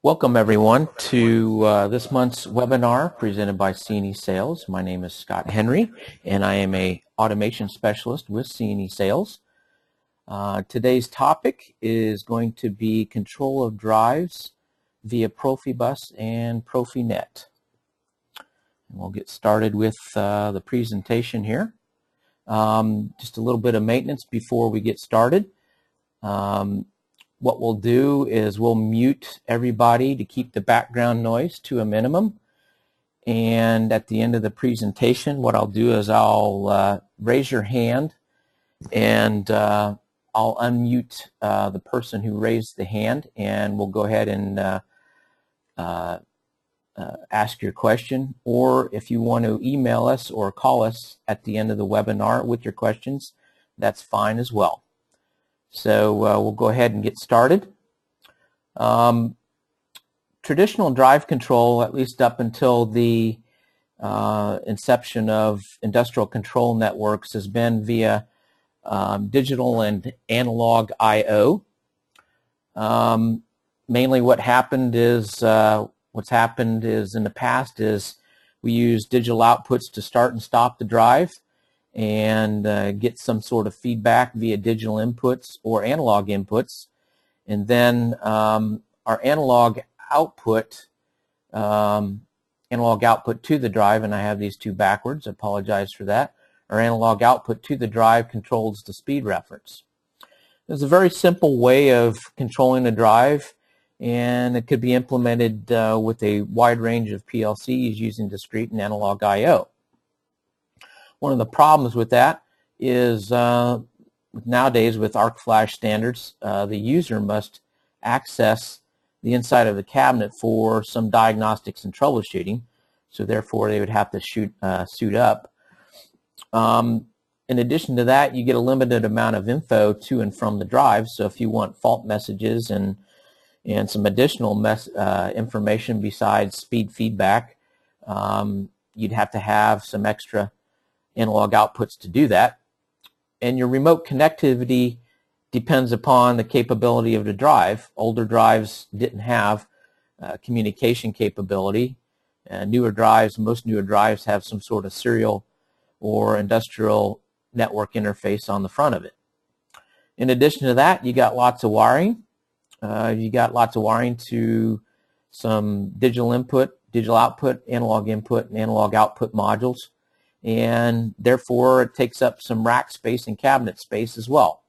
Welcome everyone to this month's webinar presented by C&E Sales. My name is Scott Henry and I am a automation specialist with C&E Sales. Today's topic is going to be control of drives via Profibus and Profinet. And we'll get started with the presentation here. Just a little bit of maintenance before we get started. What we'll do is we'll mute everybody to keep the background noise to a minimum. And at the end of the presentation, what I'll do is I'll raise your hand and I'll unmute the person who raised the hand, and we'll go ahead and ask your question. Or if you want to email us or call us at the end of the webinar with your questions, that's fine as well. So we'll go ahead and get started. Traditional drive control, at least up until the inception of industrial control networks, has been via digital and analog I/O. Mainly what's happened is in the past is we use digital outputs to start and stop the drive and get some sort of feedback via digital inputs or analog inputs. And then our analog output to the drive, and I have these two backwards, I apologize for that. Our analog output to the drive controls the speed reference. There's a very simple way of controlling a drive, and it could be implemented with a wide range of PLCs using discrete and analog I/O. One of the problems with that is nowadays with arc flash standards, the user must access the inside of the cabinet for some diagnostics and troubleshooting, so therefore they would have to suit up. In addition to that, you get a limited amount of info to and from the drive, so if you want fault messages and some additional information besides speed feedback, you'd have to have some extra analog outputs to do that. And your remote connectivity depends upon the capability of the drive. Older drives didn't have communication capability. Most newer drives have some sort of serial or industrial network interface on the front of it. In addition to that, you got lots of wiring. You got lots of wiring to some digital input, digital output, analog input, and analog output modules. And therefore it takes up some rack space and cabinet space as well.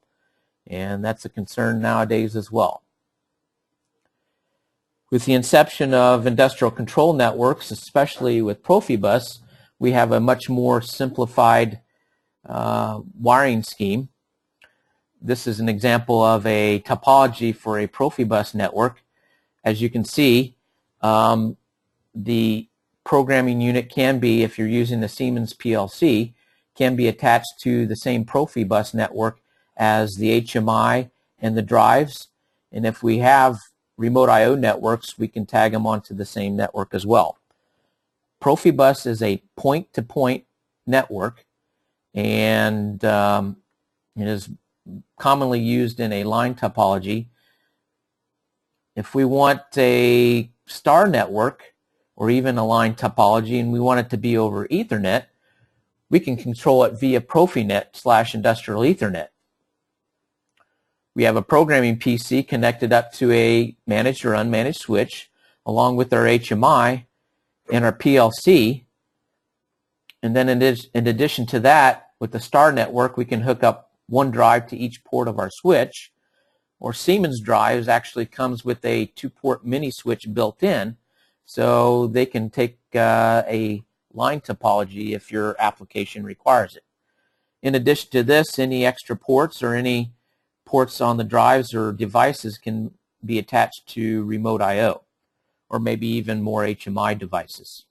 And that's a concern nowadays as well. With the inception of industrial control networks, especially with Profibus, we have a much more simplified wiring scheme. This is an example of a topology for a Profibus network. As you can see, the programming unit can be, if you're using the Siemens PLC, can be attached to the same Profibus network as the HMI and the drives. And if we have remote I/O networks, we can tag them onto the same network as well. Profibus is a point-to-point network, and it is commonly used in a line topology. If we want a star network or even a line topology and we want it to be over Ethernet, we can control it via Profinet/industrial Ethernet. We have a programming PC connected up to a managed or unmanaged switch along with our HMI and our PLC. And then in addition to that, with the star network, we can hook up one drive to each port of our switch. Or Siemens drives actually comes with a 2-port mini switch built in, so they can take a line topology if your application requires it. In addition to this, any extra ports or any ports on the drives or devices can be attached to remote I/O, or maybe even more HMI devices.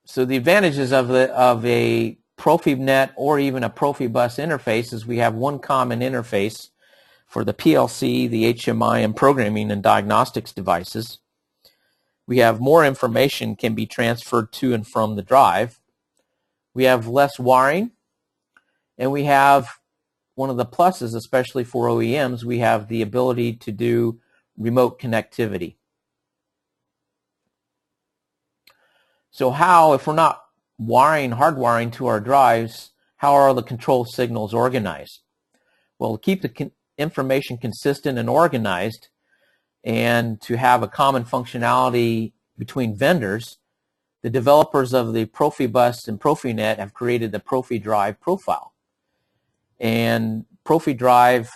So the advantages of a Profinet or even a Profibus interface is we have one common interface for the PLC, the HMI, and programming and diagnostics devices. We have more information can be transferred to and from the drive. We have less wiring, and we have one of the pluses, especially for OEMs, we have the ability to do remote connectivity. So how, if we're not hardwiring to our drives, how are the control signals organized? Well, to keep the information consistent and organized, and to have a common functionality between vendors, the developers of the Profibus and Profinet have created the Profidrive profile. And Profidrive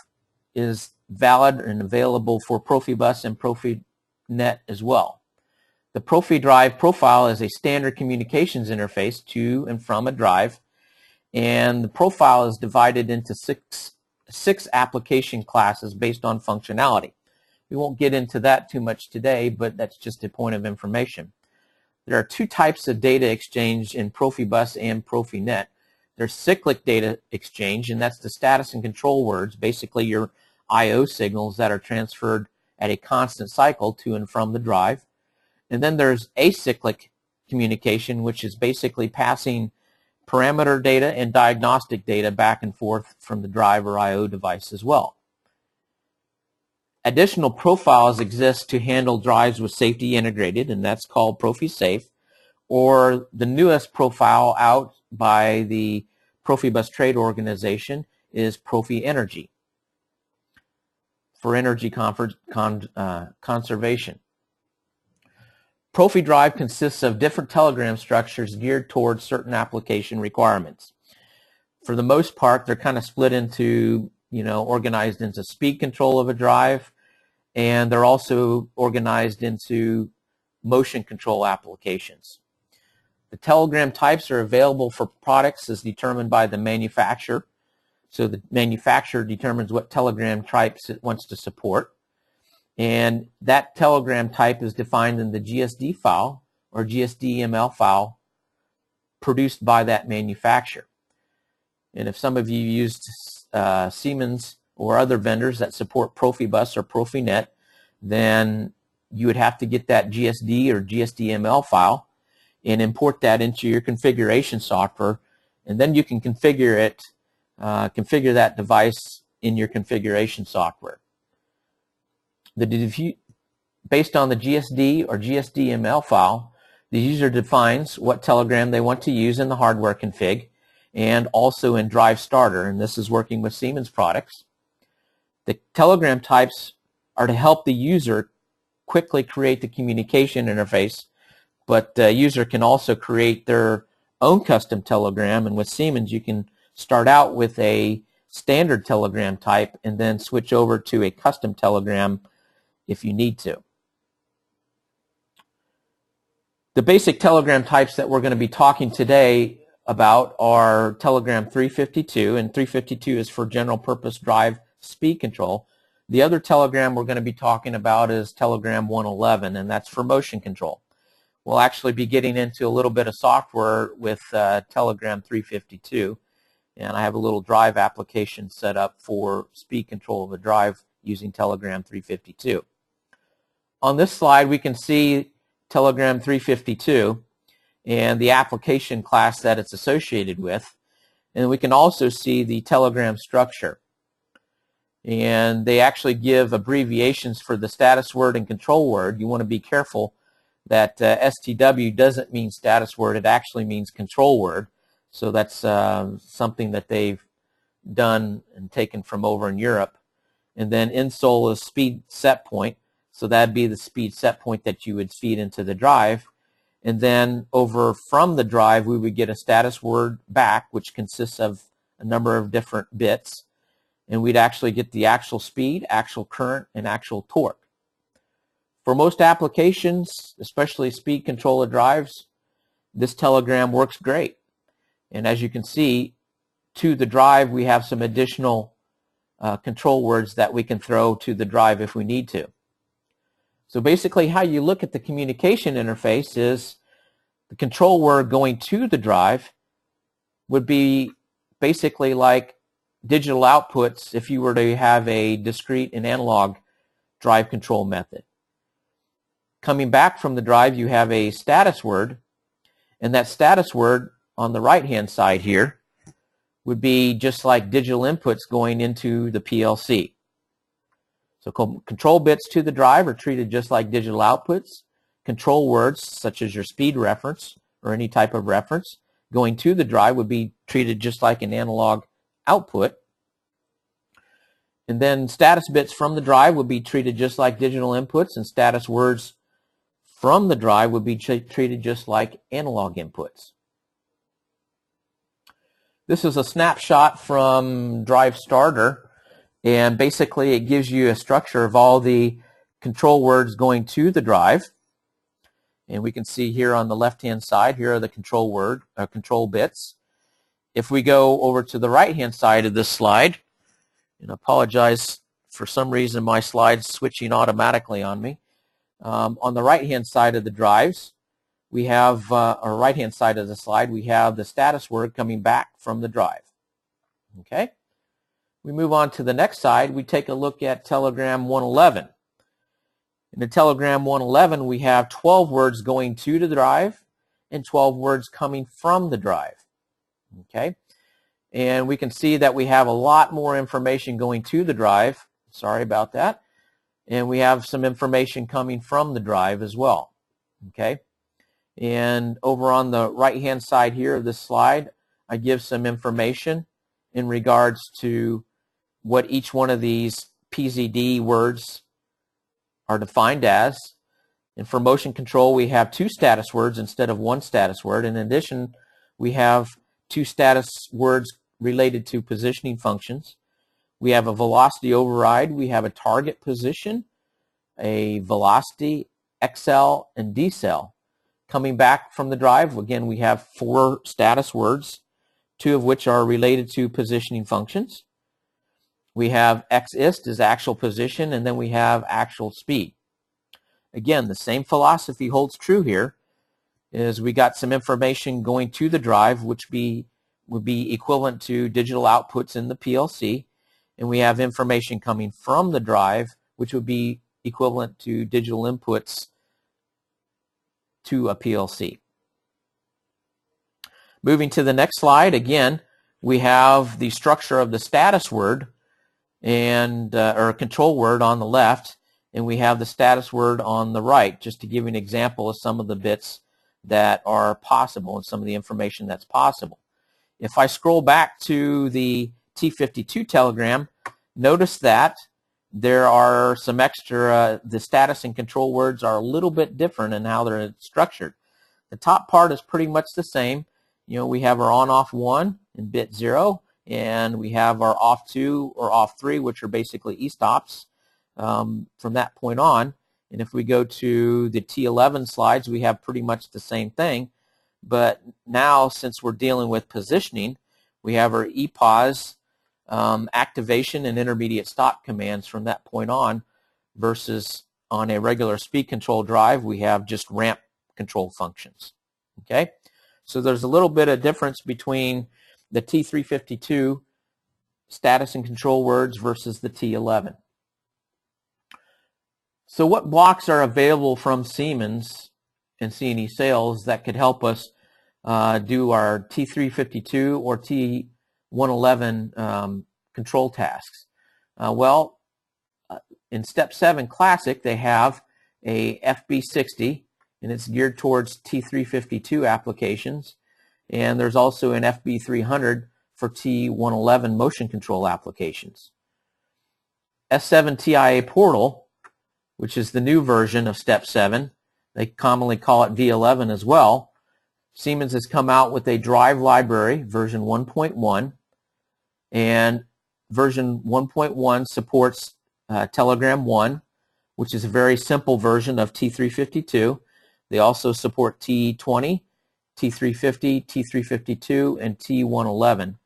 is valid and available for Profibus and Profinet as well. The Profidrive profile is a standard communications interface to and from a drive, and the profile is divided into six application classes based on functionality. We won't get into that too much today, but that's just a point of information. There are two types of data exchange in Profibus and Profinet. There's cyclic data exchange, and that's the status and control words, basically your I/O signals that are transferred at a constant cycle to and from the drive. And then there's acyclic communication, which is basically passing parameter data and diagnostic data back and forth from the drive or I/O device as well. Additional profiles exist to handle drives with safety integrated, and that's called ProfiSafe, or the newest profile out by the Profibus Trade Organization is ProfiEnergy for energy conservation. Profidrive consists of different telegram structures geared towards certain application requirements. For the most part, they're kind of split into, organized into speed control of a drive, and they're also organized into motion control applications. The telegram types are available for products as determined by the manufacturer. So the manufacturer determines what telegram types it wants to support. And that telegram type is defined in the GSD file or GSD-ML file produced by that manufacturer. And if some of you used Siemens or other vendors that support Profibus or Profinet, then you would have to get that GSD or GSD-ML file and import that into your configuration software, and then you can configure that device in your configuration software. Based on the GSD or GSD-ML file, the user defines what telegram they want to use in the hardware config and also in drive starter, and this is working with Siemens products. The telegram types are to help the user quickly create the communication interface, but the user can also create their own custom telegram, and with Siemens you can start out with a standard telegram type and then switch over to a custom telegram if you need to. The basic telegram types that we're going to be talking today about are Telegram 352, and 352 is for general purpose drive speed control. The other telegram we're going to be talking about is Telegram 111, and that's for motion control. We'll actually be getting into a little bit of software with Telegram 352, and I have a little drive application set up for speed control of a drive using Telegram 352. On this slide, we can see Telegram 352 and the application class that it's associated with, and we can also see the telegram structure. And they actually give abbreviations for the status word and control word. You want to be careful that STW doesn't mean status word, it actually means control word. So that's something that they've done and taken from over in Europe. And then INSOL is speed set point. So that'd be the speed set point that you would feed into the drive. And then over from the drive, we would get a status word back, which consists of a number of different bits. And we'd actually get the actual speed, actual current, and actual torque. For most applications, especially speed controller drives, this telegram works great. And as you can see, to the drive, we have some additional control words that we can throw to the drive if we need to. So basically how you look at the communication interface is the control word going to the drive would be basically like digital outputs if you were to have a discrete and analog drive control method. Coming back from the drive, you have a status word, and that status word on the right-hand side here would be just like digital inputs going into the PLC. So control bits to the drive are treated just like digital outputs. Control words, such as your speed reference or any type of reference, going to the drive would be treated just like an analog output. And then status bits from the drive would be treated just like digital inputs, and status words from the drive would be treated just like analog inputs. This is a snapshot from Drive Starter, and basically it gives you a structure of all the control words going to the drive. And we can see here on the left-hand side, here are the control bits. If we go over to the right-hand side of this slide, and I apologize, for some reason my slide's switching automatically on me. On the right-hand side of the drives, we have, or right-hand side of the slide, we have the status word coming back from the drive. Okay? We move on to the next side, we take a look at Telegram 111. In the Telegram 111, we have 12 words going to the drive and 12 words coming from the drive. Okay? And we can see that we have a lot more information going to the drive. Sorry about that. And we have some information coming from the drive as well. Okay? And over on the right-hand side here of this slide, I give some information in regards to what each one of these PZD words are defined as. And for motion control, we have 2 status words instead of 1 status word. In addition, we have 2 status words related to positioning functions. We have a velocity override. We have a target position, a velocity, XL, and decel. Coming back from the drive, again, we have 4 status words, 2 of which are related to positioning functions. We have XIST is actual position, and then we have actual speed. Again, the same philosophy holds true here, is we got some information going to the drive, which would be equivalent to digital outputs in the PLC, and we have information coming from the drive, which would be equivalent to digital inputs to a PLC. Moving to the next slide, again, we have the structure of the status word and or control word on the left, and we have the status word on the right, just to give you an example of some of the bits that are possible and some of the information that's possible. If I scroll back to the T52 telegram, notice that there are some extra, the status and control words are a little bit different in how they're structured. The top part is pretty much the same. You know, we have our on-off 1 and bit 0, and we have our off 2 or off 3, which are basically e-stops from that point on. And if we go to the T11 slides, we have pretty much the same thing. But now, since we're dealing with positioning, we have our ePause, activation, and intermediate stop commands from that point on, versus on a regular speed control drive, we have just ramp control functions. Okay? So there's a little bit of difference between the T352 status and control words versus the T11. So what blocks are available from Siemens and C&E Sales that could help us do our T352 or T111 control tasks? In Step 7 Classic, they have a FB60, and it's geared towards T352 applications. And there's also an FB300 for T111 motion control applications. S7 TIA Portal, which is the new version of Step 7, they commonly call it V11 as well. Siemens has come out with a drive library, version 1.1, and version 1.1 supports Telegram 1, which is a very simple version of T352. They also support T20, T350, T352, and T111.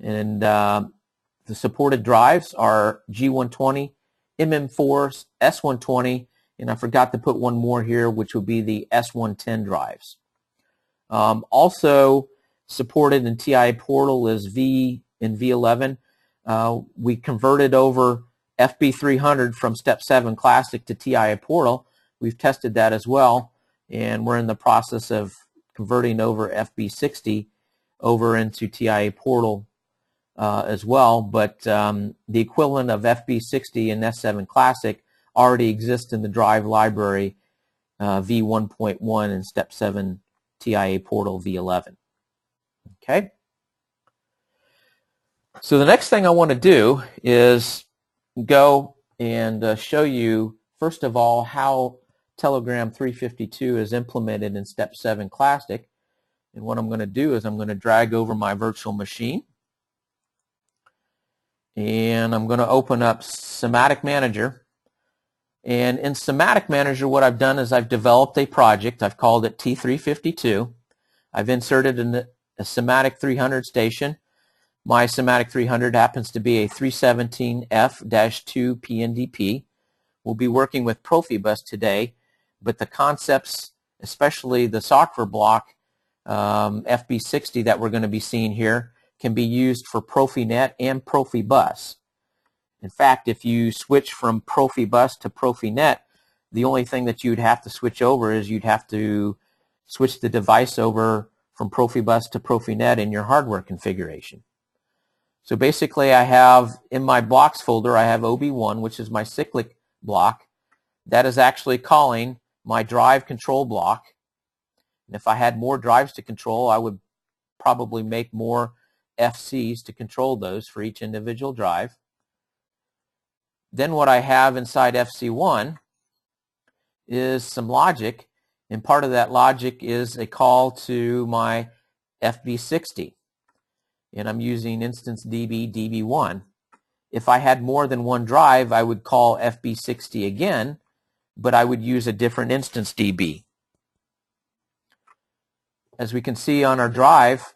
And the supported drives are G120, MM4, S120, and I forgot to put one more here, which would be the S110 drives. Also supported in TIA Portal is V and V11. We converted over FB300 from Step 7 Classic to TIA Portal. We've tested that as well, and we're in the process of converting over FB60 over into TIA Portal as well, but the equivalent of FB60 and S7 Classic already exists in the drive library V1.1 and Step 7 TIA Portal V11. Okay. So the next thing I want to do is go and show you, first of all, how Telegram 352 is implemented in Step 7 Classic. And what I'm going to do is I'm going to drag over my virtual machine. And I'm going to open up Somatic Manager. And in Somatic Manager, what I've done is I've developed a project. I've called it T352. I've inserted a Somatic 300 station. My Somatic 300 happens to be a 317F-2 PNDP. We'll be working with Profibus today, but the concepts, especially the software block FB60 that we're going to be seeing here, can be used for Profinet and Profibus. In fact, if you switch from Profibus to Profinet, the only thing that you'd have to switch over is you'd have to switch the device over from Profibus to Profinet in your hardware configuration. So basically, I have in my blocks folder, I have OB1, which is my cyclic block. That is actually calling my drive control block. And if I had more drives to control, I would probably make more FCs to control those for each individual drive. Then what I have inside FC1 is some logic, and part of that logic is a call to my FB60. And I'm using instance DB DB1. If I had more than one drive, I would call FB60 again, but I would use a different instance DB. As we can see on our drive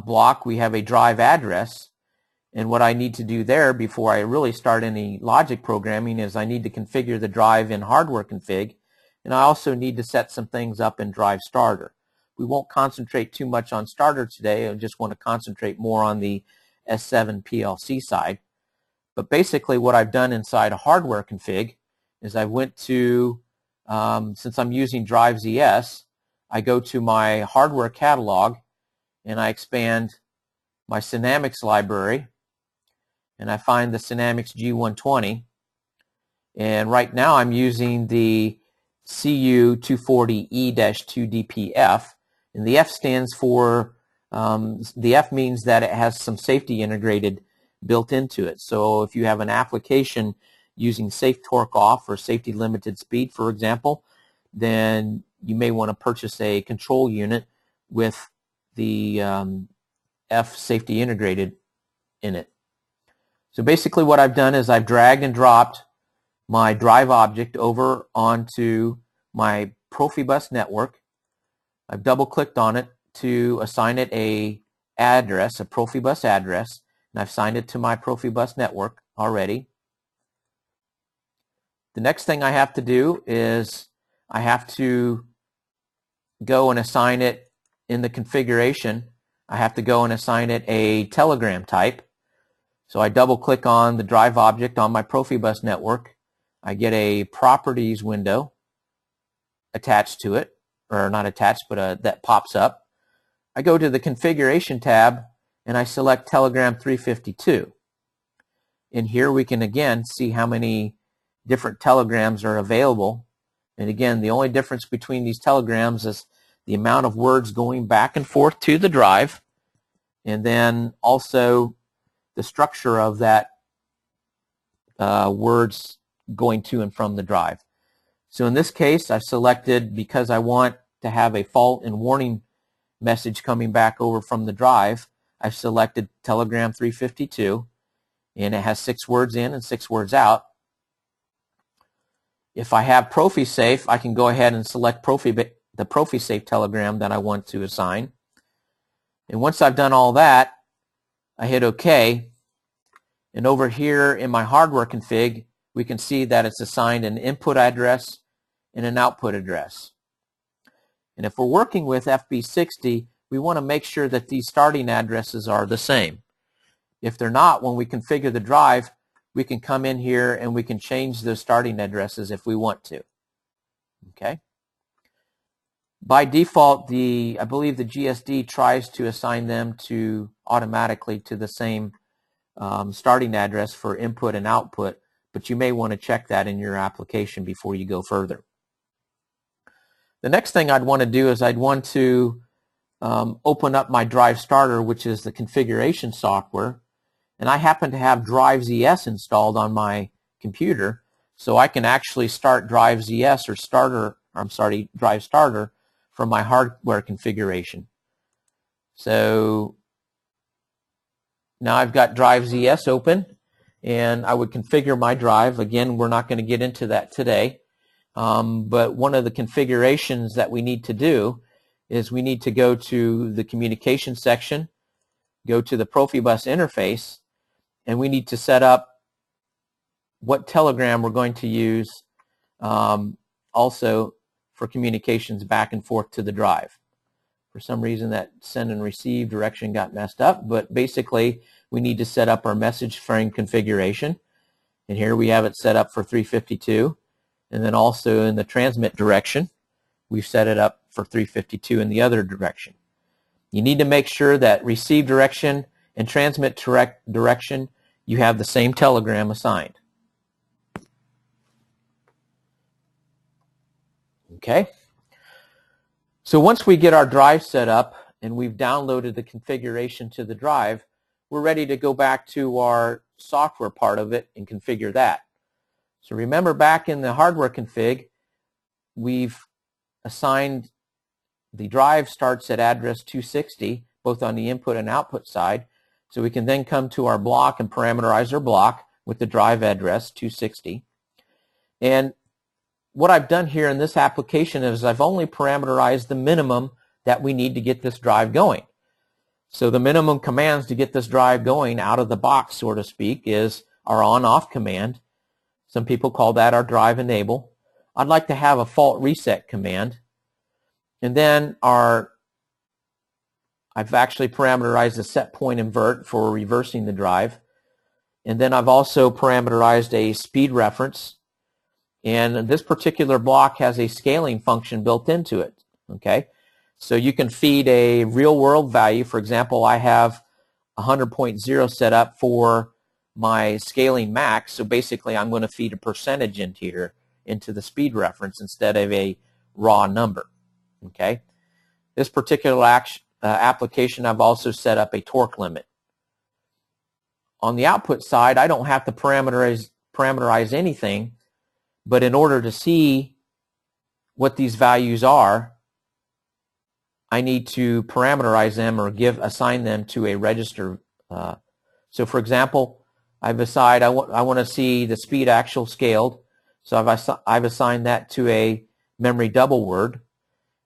block, we have a drive address. And what I need to do there before I really start any logic programming is I need to configure the drive in hardware config, and I also need to set some things up in drive starter. We won't concentrate too much on starter today. I just want to concentrate more on the S7 PLC side. But basically what I've done inside a hardware config is I went to, since I'm using Drive ES, I go to my hardware catalog and I expand my Synamics library, and I find the Synamics G120. And right now I'm using the CU240E-2DPF, and the F stands for, the F means that it has some safety integrated built into it. So if you have an application using safe torque off or safety limited speed, for example, then you may want to purchase a control unit with the F safety integrated in it. So basically what I've done is I've dragged and dropped my drive object over onto my Profibus network. I've double-clicked on it to assign it a address, a Profibus address, and I've assigned it to my Profibus network already. The next thing I have to do is I have to go and assign it in the configuration. I have to go and assign it a Telegram type. So I double-click on the drive object on my Profibus network. I get a properties window attached to it, or not attached, but that pops up. I go to the configuration tab and I select Telegram 352. In here we can again see how many different telegrams are available. And again, the only difference between these telegrams is the amount of words going back and forth to the drive, and then also the structure of that words going to and from the drive. So in this case, I've selected, because I want to have a fault and warning message coming back over from the drive, I've selected Telegram 352, and it has 6 words in and 6 words out. If I have ProfiSafe, I can go ahead and select the ProfiSafe telegram that I want to assign. And once I've done all that, I hit OK. And over here in my hardware config, we can see that it's assigned an input address and an output address. And if we're working with FB60, we want to make sure that these starting addresses are the same. If they're not, when we configure the drive, we can come in here and we can change those starting addresses if we want to. Okay. By default, I believe the GSD tries to assign them automatically to the same starting address for input and output, but you may want to check that in your application before you go further. The next thing I'd want to do is I'd want to open up my Drive Starter, which is the configuration software, and I happen to have Drive ZS installed on my computer, so I can actually start Drive ZS Drive Starter from my hardware configuration. So now I've got Drive ZS open, and I would configure my drive. Again, we're not going to get into that today, but one of the configurations that we need to do is we need to go to the communication section, go to the Profibus interface, and we need to set up what telegram we're going to use also for communications back and forth to the drive. For some reason that send and receive direction got messed up, but basically we need to set up our message frame configuration, and here we have it set up for 352, and then also in the transmit direction we've set it up for 352 in the other direction. You need to make sure that receive direction and transmit direction you have the same telegram assigned. Okay, so once we get our drive set up and we've downloaded the configuration to the drive, we're ready to go back to our software part of it and configure that. So remember, back in the hardware config, we've assigned the drive starts at address 260, both on the input and output side, so we can then come to our block and parameterize our block with the drive address 260. And what I've done here in this application is I've only parameterized the minimum that we need to get this drive going. So the minimum commands to get this drive going out of the box, so to speak, is our on-off command. Some people call that our drive enable. I'd like to have a fault reset command. And then I've actually parameterized a set point invert for reversing the drive. And then I've also parameterized a speed reference. And this particular block has a scaling function built into it. Okay, so you can feed a real world value. For example, I have 100.0 set up for my scaling max. So basically I'm going to feed a percentage into the speed reference instead of a raw number. Okay, this particular application I've also set up a torque limit. On the output side, I don't have to parameterize anything, but in order to see what these values are, I need to parameterize them or assign them to a register. So for example, I've decided I want to see the speed actual scaled, so I've assigned that to a memory double word,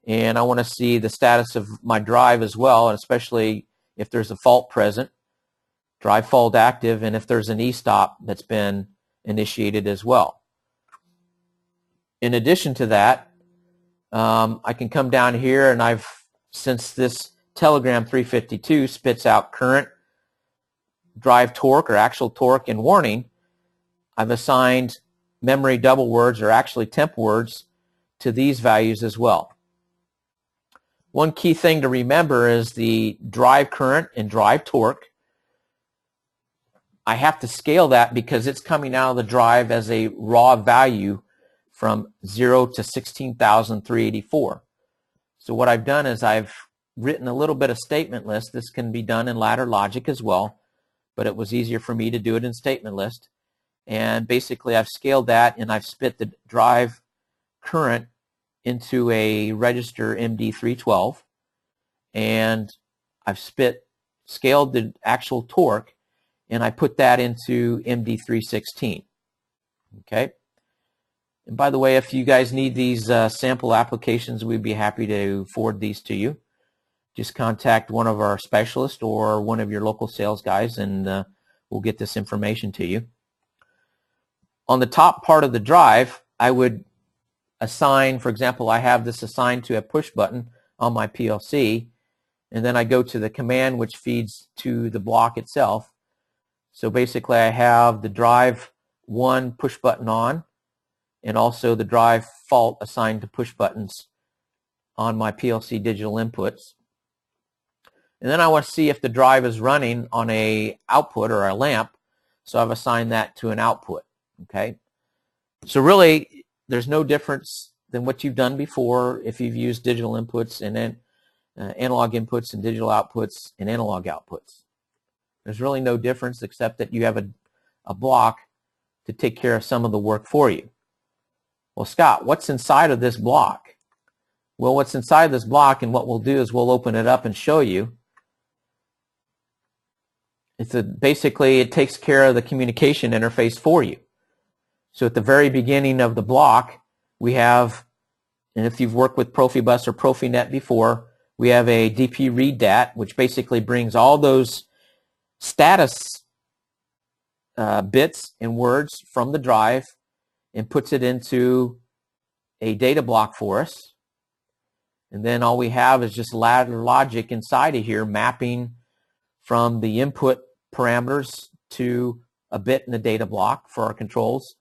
and I want to see the status of my drive as well, and especially if there's a fault present, drive fault active, and if there's an e-stop that's been initiated as well. In addition to that, I can come down here, and since this telegram 352 spits out current, drive torque or actual torque, and warning, I've assigned memory double words or actually temp words to these values as well. One key thing to remember is the drive current and drive torque. I have to scale that because it's coming out of the drive as a raw value from 0 to 16,384. So what I've done is I've written a little bit of statement list. This can be done in ladder logic as well, but it was easier for me to do it in statement list. And basically I've scaled that, and I've spit the drive current into a register MD312, and I've scaled the actual torque, and I put that into MD316. Okay. And by the way, if you guys need these sample applications, we'd be happy to forward these to you. Just contact one of our specialists or one of your local sales guys, and we'll get this information to you. On the top part of the drive, I would assign, for example, I have this assigned to a push button on my PLC, and then I go to the command which feeds to the block itself. So basically I have the drive 1 push button on, and also the drive fault assigned to push buttons on my PLC digital inputs. And then I want to see if the drive is running on a output or a lamp. So I've assigned that to an output. Okay. So really, there's no difference than what you've done before if you've used digital inputs and then analog inputs and digital outputs and analog outputs. There's really no difference except that you have a block to take care of some of the work for you. Well, Scott, what's inside of this block? Well, what's inside this block, and what we'll do is we'll open it up and show you. Basically, it takes care of the communication interface for you. So at the very beginning of the block, we have, and if you've worked with Profibus or Profinet before, we have a DP read dat, which basically brings all those status bits and words from the drive and puts it into a data block for us. And then all we have is just ladder logic inside of here mapping from the input parameters to a bit in the data block for our controls.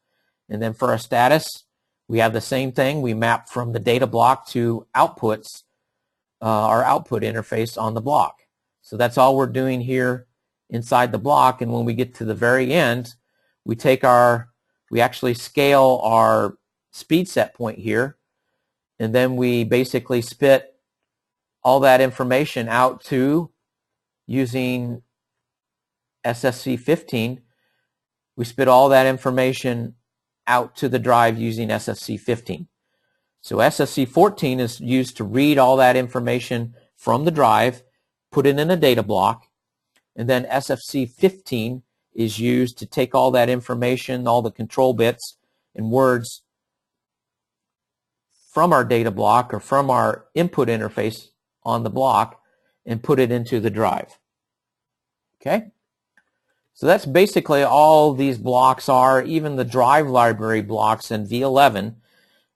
And then for our status, we have the same thing. We map from the data block to outputs, our output interface on the block. So that's all we're doing here inside the block. And when we get to the very end, we actually scale our speed set point here, and then we basically spit all that information out to, using SSC 15, we spit all that information out to the drive using SSC 15. So SSC 14 is used to read all that information from the drive, put it in a data block, and then SFC 15 is used to take all that information, all the control bits and words from our data block or from our input interface on the block and put it into the drive. Okay? So that's basically all these blocks are, even the drive library blocks in V11.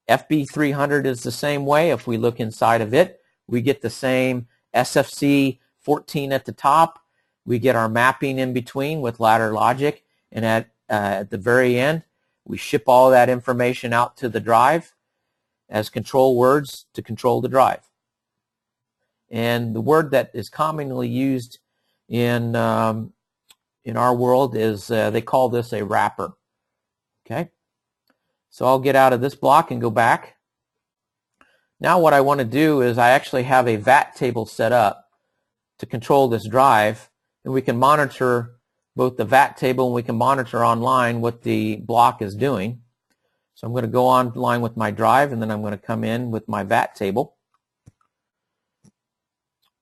FB300 is the same way. If we look inside of it, we get the same SFC 14 at the top. We get our mapping in between with ladder logic, and at the very end, we ship all that information out to the drive as control words to control the drive. And the word that is commonly used in our world is, they call this a wrapper. Okay? So I'll get out of this block and go back. Now what I want to do is I actually have a VAT table set up to control this drive, and we can monitor both the VAT table and we can monitor online what the block is doing. So I'm going to go online with my drive, and then I'm going to come in with my VAT table.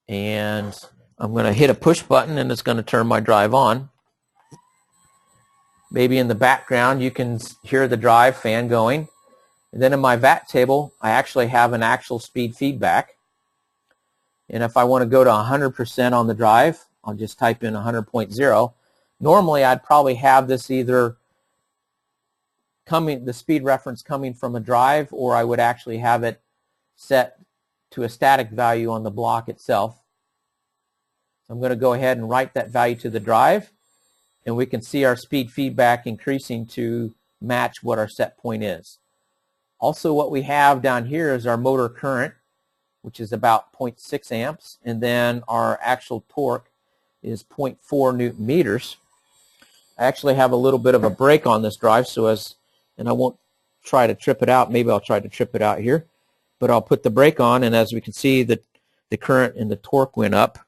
And I'm going to hit a push button, and it's going to turn my drive on. Maybe in the background you can hear the drive fan going. And then in my VAT table, I actually have an actual speed feedback. And if I want to go to 100% on the drive, I'll just type in 100.0. Normally, I'd probably have this either the speed reference coming from a drive, or I would actually have it set to a static value on the block itself. So I'm going to go ahead and write that value to the drive, and we can see our speed feedback increasing to match what our set point is. Also, what we have down here is our motor current, which is about 0.6 amps, and then our actual torque is 0.4 Newton meters. I actually have a little bit of a brake on this drive, and I won't try to trip it out. Maybe I'll try to trip it out here, but I'll put the brake on, and as we can see, the current and the torque went up.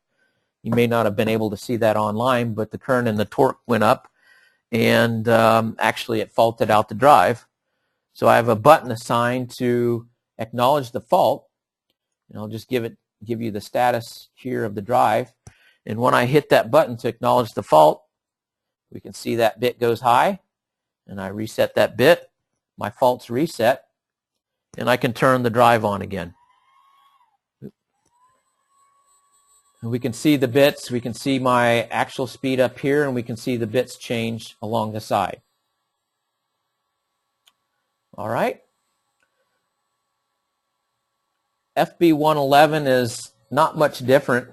You may not have been able to see that online, but the current and the torque went up, and actually it faulted out the drive. So I have a button assigned to acknowledge the fault, and I'll just give you the status here of the drive. And when I hit that button to acknowledge the fault, we can see that bit goes high, and I reset that bit. My fault's reset, and I can turn the drive on again. And we can see the bits. We can see my actual speed up here, and we can see the bits change along the side. All right. FB11 is not much different,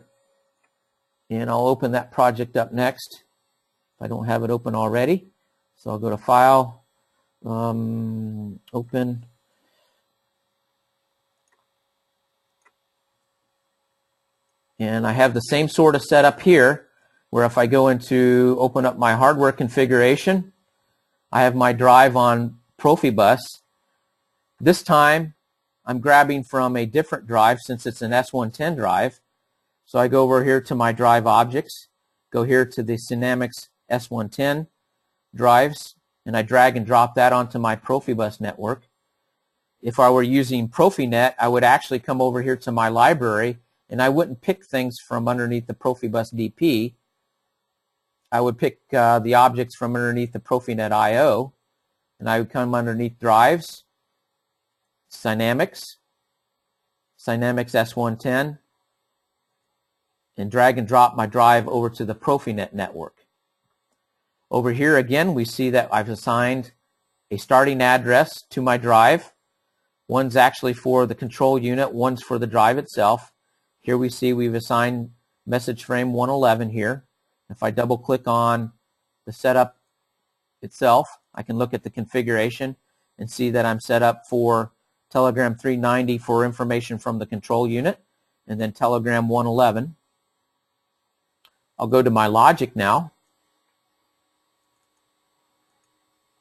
and I'll open that project up next if I don't have it open already. So I'll go to File, Open, And I have the same sort of setup here, where if I go into open up my hardware configuration, I have my drive on Profibus. This time I'm grabbing from a different drive since it's an S110 drive. So I go over here to my drive objects, go here to the Synamics S110 drives, and I drag and drop that onto my Profibus network. If I were using Profinet, I would actually come over here to my library, and I wouldn't pick things from underneath the Profibus DP. I would pick the objects from underneath the Profinet I/O, and I would come underneath drives, Synamics S110, and drag and drop my drive over to the Profinet network. Over here again, we see that I've assigned a starting address to my drive. One's actually for the control unit, one's for the drive itself. Here we see we've assigned message frame 111 here. If I double click on the setup itself, I can look at the configuration and see that I'm set up for Telegram 390 for information from the control unit, and then Telegram 111. I'll go to my logic now.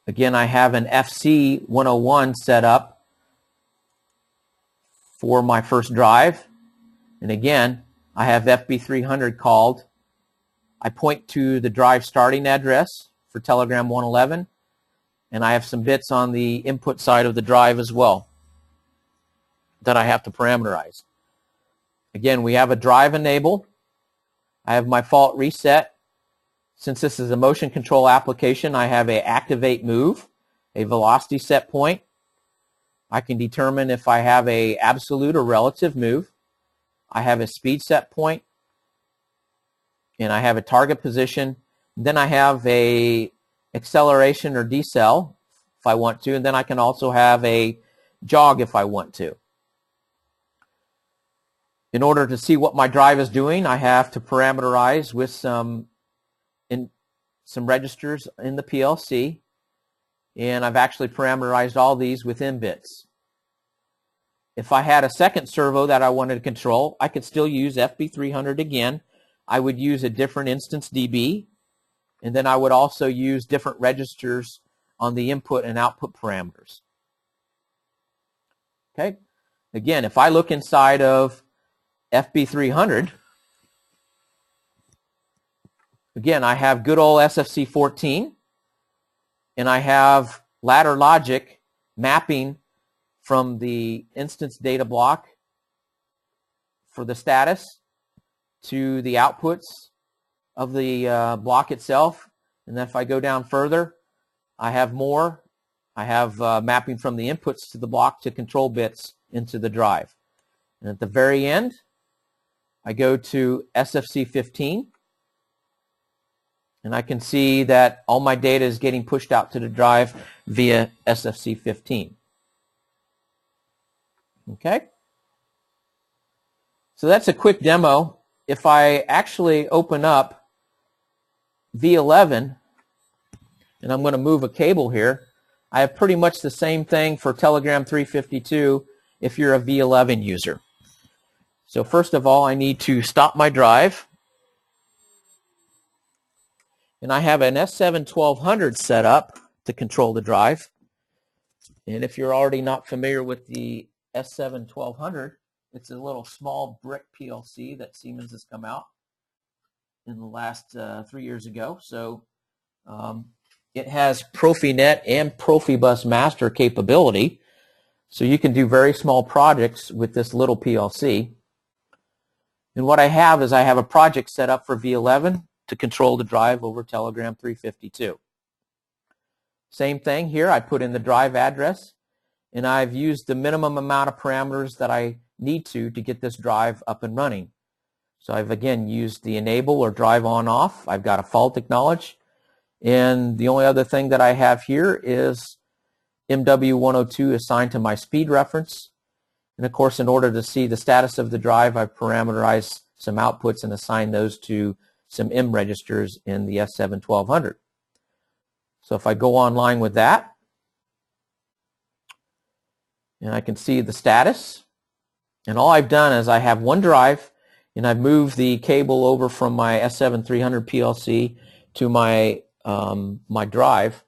Again, I have an FC 101 set up for my first drive. And again, I have FB300 called. I point to the drive starting address for Telegram 111, and I have some bits on the input side of the drive as well that I have to parameterize. Again, we have a drive enable. I have my fault reset. Since this is a motion control application, I have a activate move, a velocity set point. I can determine if I have a absolute or relative move. I have a speed set point, and I have a target position. Then I have a acceleration or decel if I want to, and then I can also have a jog if I want to. In order to see what my drive is doing, I have to parameterize with some registers in the PLC, and I've actually parameterized all these within bits. If I had a second servo that I wanted to control, I could still use FB300 again. I would use a different instance DB, and then I would also use different registers on the input and output parameters. Okay. Again, if I look inside of FB300, again, I have good old SFC 14, and I have ladder logic mapping from the instance data block for the status to the outputs of the block itself. And then if I go down further, I have more. I have mapping from the inputs to the block to control bits into the drive. And at the very end, I go to SFC 15. And I can see that all my data is getting pushed out to the drive via SFC 15. Okay? So that's a quick demo. If I actually open up V11, and I'm going to move a cable here, I have pretty much the same thing for Telegram 352 if you're a V11 user. So first of all, I need to stop my drive. And I have an S7 1200 set up to control the drive. And if you're already not familiar with the S7 1200, it's a little small brick PLC that Siemens has come out in the last 3 years ago. So it has Profinet and Profibus master capability. So you can do very small projects with this little PLC. And what I have is I have a project set up for V11 to control the drive over Telegram 352. Same thing here. I put in the drive address, and I've used the minimum amount of parameters that I need to get this drive up and running. So I've again used the enable or drive on off. I've got a fault acknowledge, and the only other thing that I have here is MW102 assigned to my speed reference. And of course, in order to see the status of the drive, I've parameterized some outputs and assigned those to some M registers in the S7 1200. So if I go online with that, and I can see the status, and all I've done is I have one drive and I've moved the cable over from my S7-300 PLC to my my drive,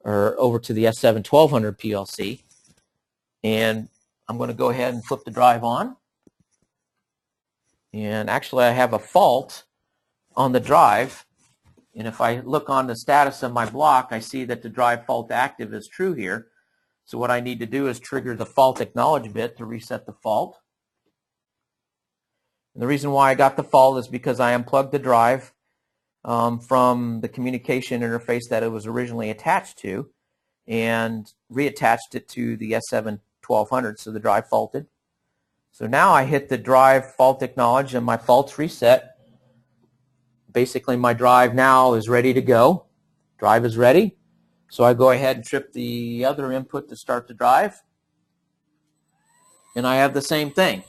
or over to the S7-1200 PLC, and I'm going to go ahead and flip the drive on. And actually I have a fault on the drive, and if I look on the status of my block, I see that the drive fault active is true here. So what I need to do is trigger the fault acknowledge bit to reset the fault. And the reason why I got the fault is because I unplugged the drive from the communication interface that it was originally attached to and reattached it to the S7-1200, so the drive faulted. So now I hit the drive fault acknowledge and my fault's reset. Basically my drive now is ready to go. Drive is ready. So I go ahead and trip the other input to start the drive, and I have the same thing.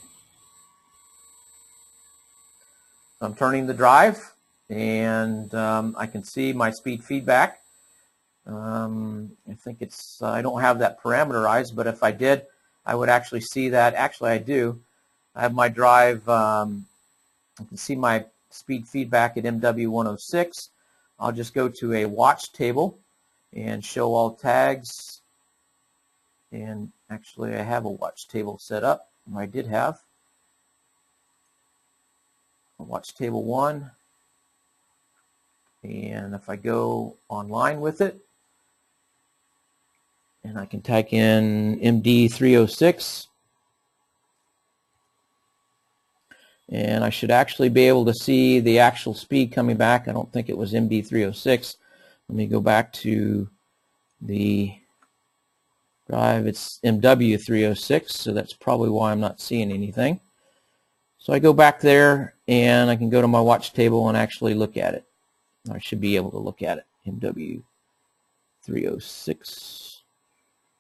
I'm turning the drive, and I can see my speed feedback. I think it's, I don't have that parameterized, but if I did, I would actually see that. Actually, I do. I have my drive, I can see my speed feedback at MW106. I'll just go to a watch table and show all tags. And actually, I have a watch table set up. I did have a watch table 1. And if I go online with it, and I can type in MD306, and I should actually be able to see the actual speed coming back. I don't think it was MD306. Let me go back to the drive. It's MW306, so that's probably why I'm not seeing anything. So I go back there, and I can go to my watch table and actually look at it. I should be able to look at it. MW306.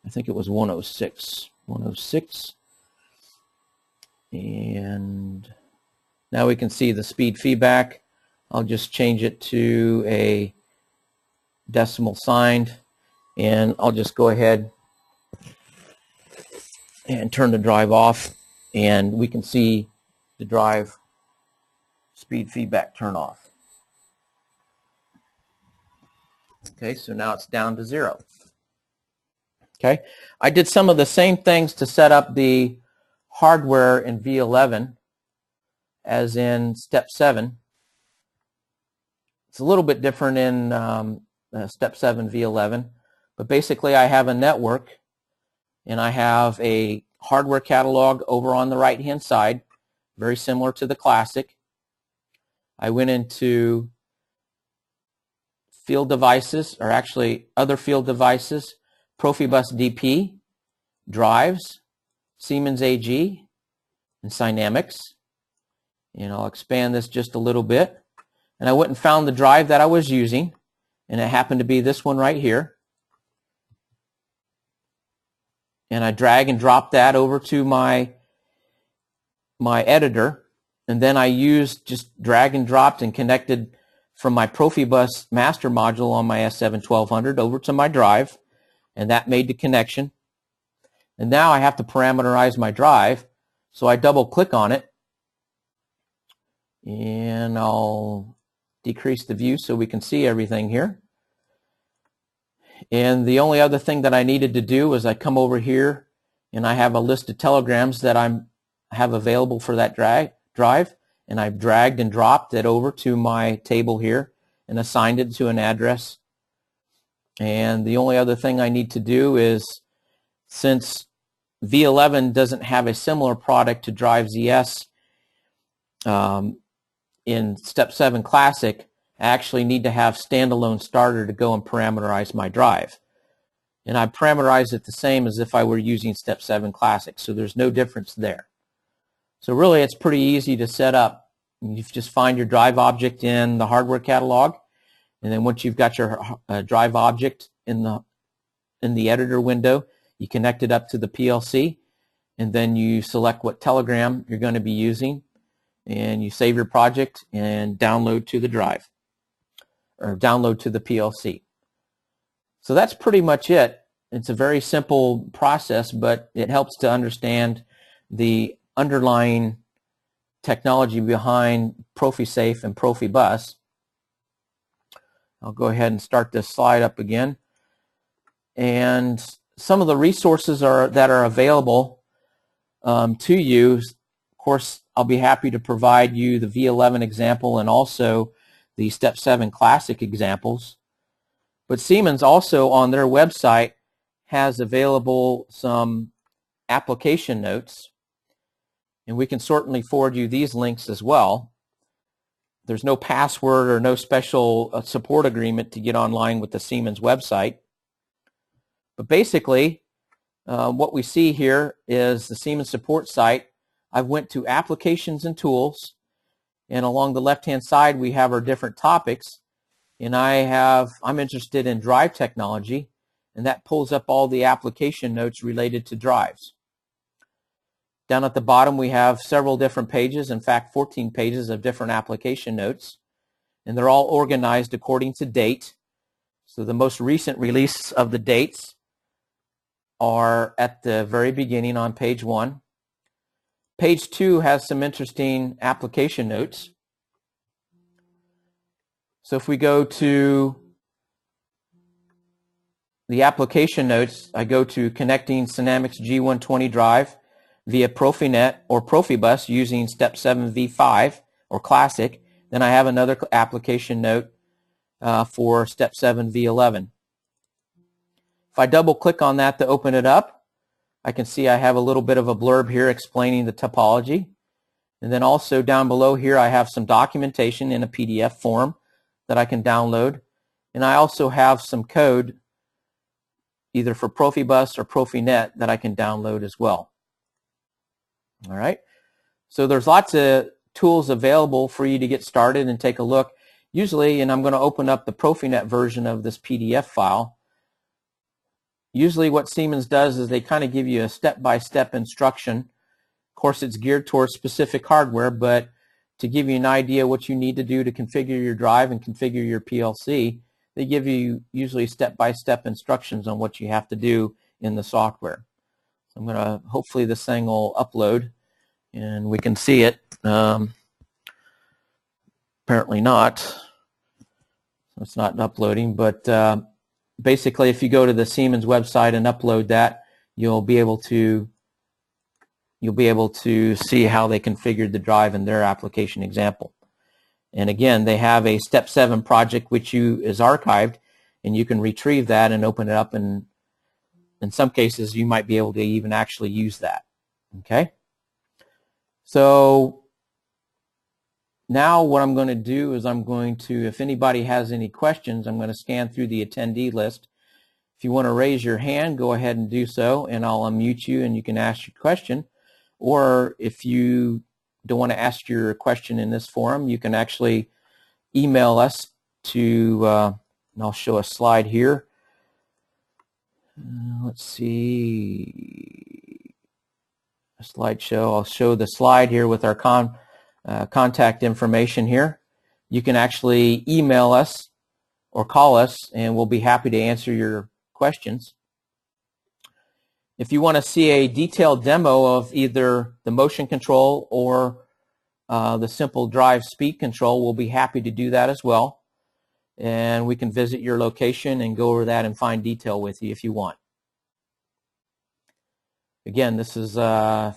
I think it was 106. 106. And now we can see the speed feedback. I'll just change it to a decimal sign, and I'll just go ahead and turn the drive off, and we can see the drive speed feedback turn off. Okay, so now it's down to 0. Okay, I did some of the same things to set up the hardware in V11 as in step 7. It's a little bit different in step 7 V11, but basically I have a network, and I have a hardware catalog over on the right hand side, very similar to the classic. I went into field devices, or actually other field devices, Profibus DP, drives, Siemens AG, and Synamics. And I'll expand this just a little bit. And I went and found the drive that I was using, and it happened to be this one right here. And I drag and drop that over to my editor, and then I used, just drag and dropped and connected from my Profibus master module on my S7-1200 over to my drive, and that made the connection. And now I have to parameterize my drive, so I double click on it, and I'll decrease the view so we can see everything here. And the only other thing that I needed to do was I come over here, and I have a list of telegrams that I have available for that drive, and I've dragged and dropped it over to my table here and assigned it to an address. And the only other thing I need to do is, since V11 doesn't have a similar product to Drive ZS in Step 7 Classic, I actually need to have standalone starter to go and parameterize my drive. And I parameterize it the same as if I were using Step 7 Classic, so there's no difference there. So really it's pretty easy to set up. You just find your drive object in the hardware catalog, and then once you've got your drive object in the editor window, you connect it up to the PLC, and then you select what telegram you're going to be using, and you save your project and download to the drive, or download to the PLC. So that's pretty much it. It's a very simple process, but it helps to understand the underlying technology behind ProfiSafe and Profibus. I'll go ahead and start this slide up again. And some of the resources that are available to you. Of course, I'll be happy to provide you the V11 example and also the Step 7 Classic examples. But Siemens also on their website has available some application notes, and we can certainly forward you these links as well. There's no password or no special support agreement to get online with the Siemens website. But basically, what we see here is the Siemens support site. I went to Applications and Tools, and along the left-hand side we have our different topics. And I'm interested in drive technology, and that pulls up all the application notes related to drives. Down at the bottom we have several different pages, in fact 14 pages of different application notes, and they're all organized according to date. So the most recent release of the dates are at the very beginning on page 1. Page 2 has some interesting application notes. So if we go to the application notes, I go to connecting Synamics G120 drive via Profinet or Profibus using Step 7 V5 or Classic. Then I have another application note for Step 7 V11. If I double click on that to open it up, I can see I have a little bit of a blurb here explaining the topology. And then also down below here I have some documentation in a PDF form that I can download. And I also have some code either for Profibus or Profinet that I can download as well. All right. So there's lots of tools available for you to get started and take a look. Usually, and I'm going to open up the Profinet version of this PDF file. Usually what Siemens does is they kind of give you a step-by-step instruction. Of course, it's geared towards specific hardware, but to give you an idea what you need to do to configure your drive and configure your PLC, they give you usually step-by-step instructions on what you have to do in the software. So I'm going to, hopefully this thing will upload and we can see it. Apparently not. So it's not uploading, but basically if you go to the Siemens website and upload that, you'll be able to see how they configured the drive in their application example. And again, they have a Step 7 project which is archived, and you can retrieve that and open it up, and in some cases you might be able to even actually use that. Okay? So now what I'm going to do is I'm going to, if anybody has any questions, I'm going to scan through the attendee list. If you want to raise your hand, go ahead and do so, and I'll unmute you and you can ask your question. Or if you don't want to ask your question in this forum, you can actually email us to, and I'll show a slide here. Let's see, a slideshow. I'll show the slide here with our contact information here. You can actually email us or call us, and we'll be happy to answer your questions. If you want to see a detailed demo of either the motion control or the simple drive speed control, we'll be happy to do that as well. And we can visit your location and go over that in fine detail with you if you want. Again, this is, I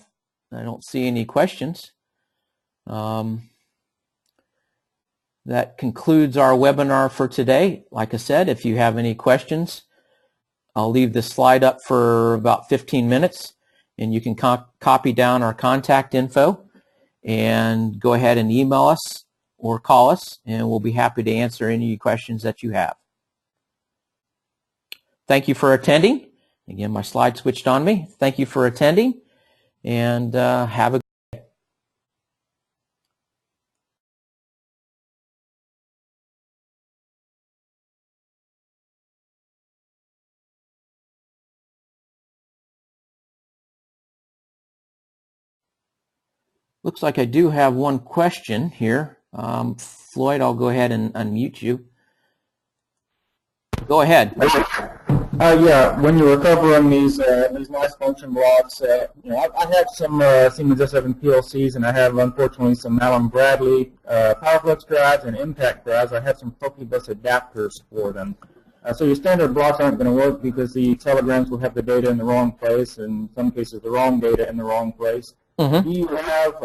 don't see any questions. That concludes our webinar for today. Like I said, if you have any questions, I'll leave this slide up for about 15 minutes, and you can copy down our contact info and go ahead and email us or call us, and we'll be happy to answer any questions that you have. Thank you for attending. Again, my slide switched on me. Thank you for attending, and have a Looks like I do have one question here. Floyd, I'll go ahead and unmute you. Go ahead. Yeah, when you were covering these nice function blocks, I have some Siemens S7 PLCs, and I have unfortunately some Allen Bradley PowerFlex drives and impact drives. I have some Profibus adapters for them. So your standard blocks aren't going to work because the telegrams will have the data in the wrong place, and in some cases the wrong data in the wrong place. Mm-hmm. Do you have,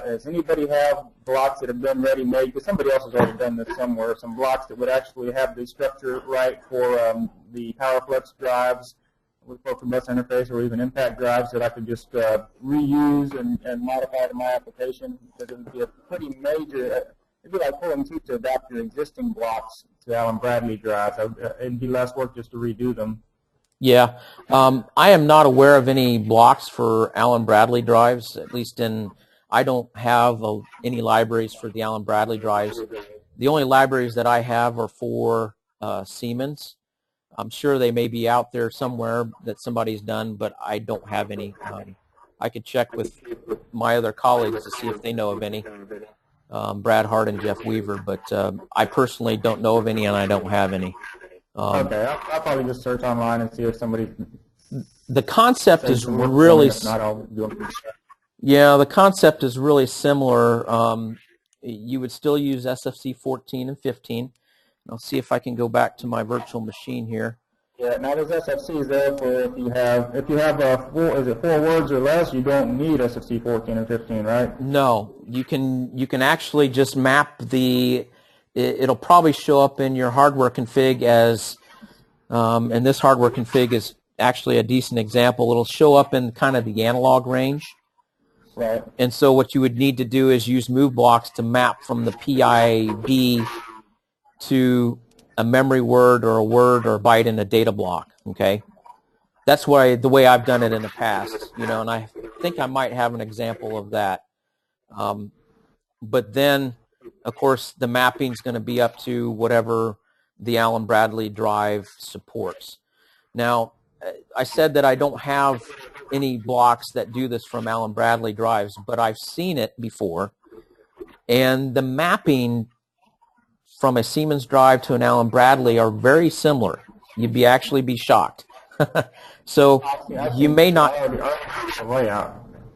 does anybody have blocks that have been ready-made? Because somebody else has already done this somewhere, some blocks that would actually have the structure right for the PowerFlex drives with Profibus interface, or even impact drives that I could just reuse and modify to my application? Because it would be a pretty major, it'd be like pulling teeth to adapt your existing blocks to Allen Bradley drives. It'd be less work just to redo them. Yeah, I am not aware of any blocks for Allen Bradley drives, at least I don't have any libraries for the Allen Bradley drives. The only libraries that I have are for Siemens. I'm sure they may be out there somewhere that somebody's done, but I don't have any. I could check with my other colleagues to see if they know of any, Brad Hart and Jeff Weaver, but I personally don't know of any, and I don't have any. Okay, I'll probably just search online and see if somebody. The concept is really. Yeah, the concept is really similar. You would still use SFC 14 and 15. I'll see if I can go back to my virtual machine here. Yeah, now there's SFCs there for if you have four words or less, you don't need SFC 14 and 15, right? No, you can actually just map it'll probably show up in your hardware config as, and this hardware config is actually a decent example. It'll show up in kind of the analog range. Right. And so what you would need to do is use move blocks to map from the PID to a memory word or a word or a byte in a data block. Okay, that's the way I've done it in the past. And I think I might have an example of that. But then, of course, the mapping is going to be up to whatever the Allen Bradley drive supports. Now, I said that I don't have any blocks that do this from Allen Bradley drives, but I've seen it before. And the mapping from a Siemens drive to an Allen Bradley are very similar. You'd actually be shocked. So you may not.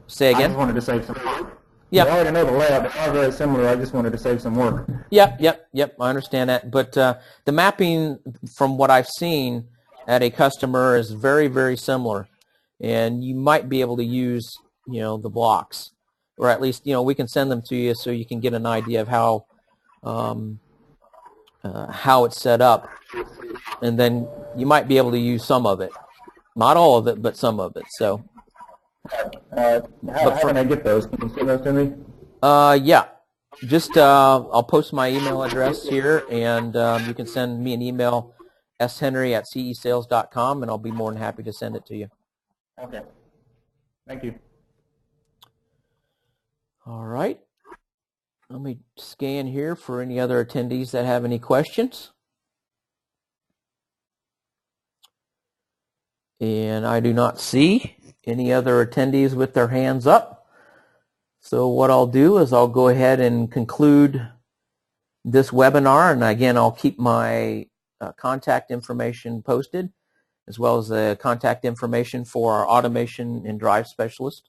Say again? I just wanted to save some work. Yeah. I already know the layout. It's not very similar. I just wanted to save some work. Yep. I understand that. But the mapping, from what I've seen at a customer, is very, very similar. And you might be able to use, the blocks, or at least, we can send them to you so you can get an idea of how it's set up, and then you might be able to use some of it, not all of it, but some of it. So, how can I get those? Can you send those to me? Yeah, just I'll post my email address here, and you can send me an email, shenry@cesales.com, and I'll be more than happy to send it to you. Okay. Thank you. All right. Let me scan here for any other attendees that have any questions. And I do not see any other attendees with their hands up. So what I'll do is I'll go ahead and conclude this webinar. And again, I'll keep my contact information posted, as well as the contact information for our automation and drive specialist,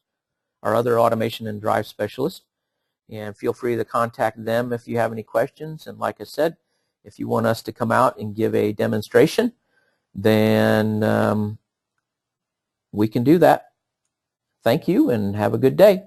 our other automation and drive specialist. And feel free to contact them if you have any questions. And like I said, if you want us to come out and give a demonstration, then we can do that. Thank you, and have a good day.